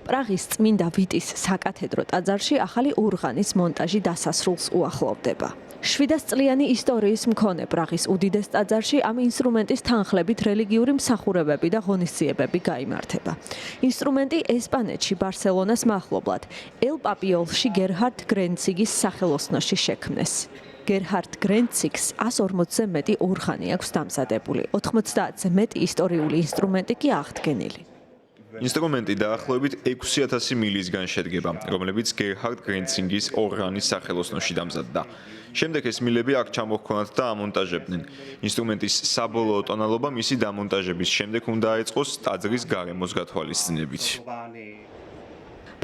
პრაღის წმინდა ვიტის საკათედრო ტაძარში ახალი ორღანის მონტაჟი დასასრულს უახლოვდება. 700 წლიანი ისტორიის მქონე პრაღის უდიდეს ტაძარში ამ ინსტრუმენტის თანხლებით რელიგიური მსახურებები და ღონისძიებები გაიმართება. ინსტრუმენტი ესპანეთში ბარსელონას მახლობლად ელ პაპიოლში გერჰარდ გრენციგის სახელოსნოში შექმნეს. გერჰარდ გრენციგს 140-ზე მეტი ორღანი აქვს დამზადებული, 90-ზე მეტი ისტორიული ინსტრუმენტი კი აღდგენილი. ინსტრუმენტი დაახლოებით 6000 მილისგან შედგება, რომლებიც გერჰარდ გრენციგის ორღანის სახელოსნოში დამზადდა. შემდეგ ეს მილები აქ ჩამოჰქონათ და ამონტაჟებდნენ. ინსტრუმენტის საბოლოო ტონალობა მისი დამონტაჟების შემდეგ უნდა აეწყოს ტაძრის გარემოს გათვალისწინებით.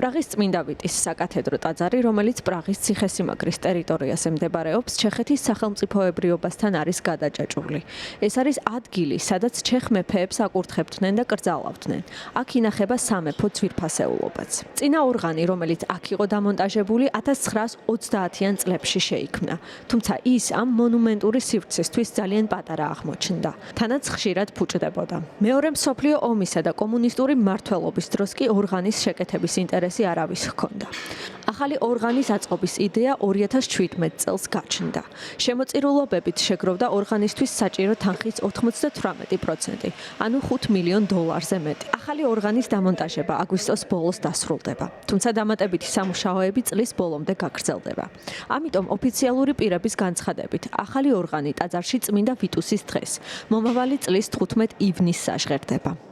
პრაღის წმინდა ვიტის საკათედრო ტაძარი, რომელიც პრაღის ციხესიმაგრის ტერიტორიაზე მდებარეობს, ჩეხეთის სახელმწიფოებრიობასთან არის გადაჭაჭული. ეს არის ადგილი, სადაც ჩეხ მეფეებს აკურთხებდნენ და კრძალავდნენ. აქ ინახება სამეფო ძვირფასეულობაც. წინა ორღანი, რომელიც აქ იყო დამონტაჟებული, 1930-იან წლებში შეიქმნა. თუმცა ის ამ მონუმენტური სივრცისთვის ძალიან პატარა აღმოჩნდა. თანაც ხშირად ფუჭდებოდა. მეორე მსოფლიო ომისა და კომუნისტური მმართველობის დროს კი ორღანის შეკეთების ინტერესი არავის ჰქონდა. ახალი ორღანის აწყობის იდეა 2017 წელს გაჩნდა. შემოწირულობებით შეგროვდა ორღანისთვის საჭირო თანხის 98%, ანუ $5 მილიონ მეტი. ახალი ორღანის დამონტაჟება აგვისტოს ბოლოს დასრულდება. თუმცა დამატებითი სამუშაოები წლის ბოლომდე გაგრძელდება. ამიტომ ოფიციალური პირების განცხადებით, ახალი ორღანი ტაძარში წმინდა ვიტუსის დღეს, მომავალი წლის 15 ივნისს აღჟღერდება.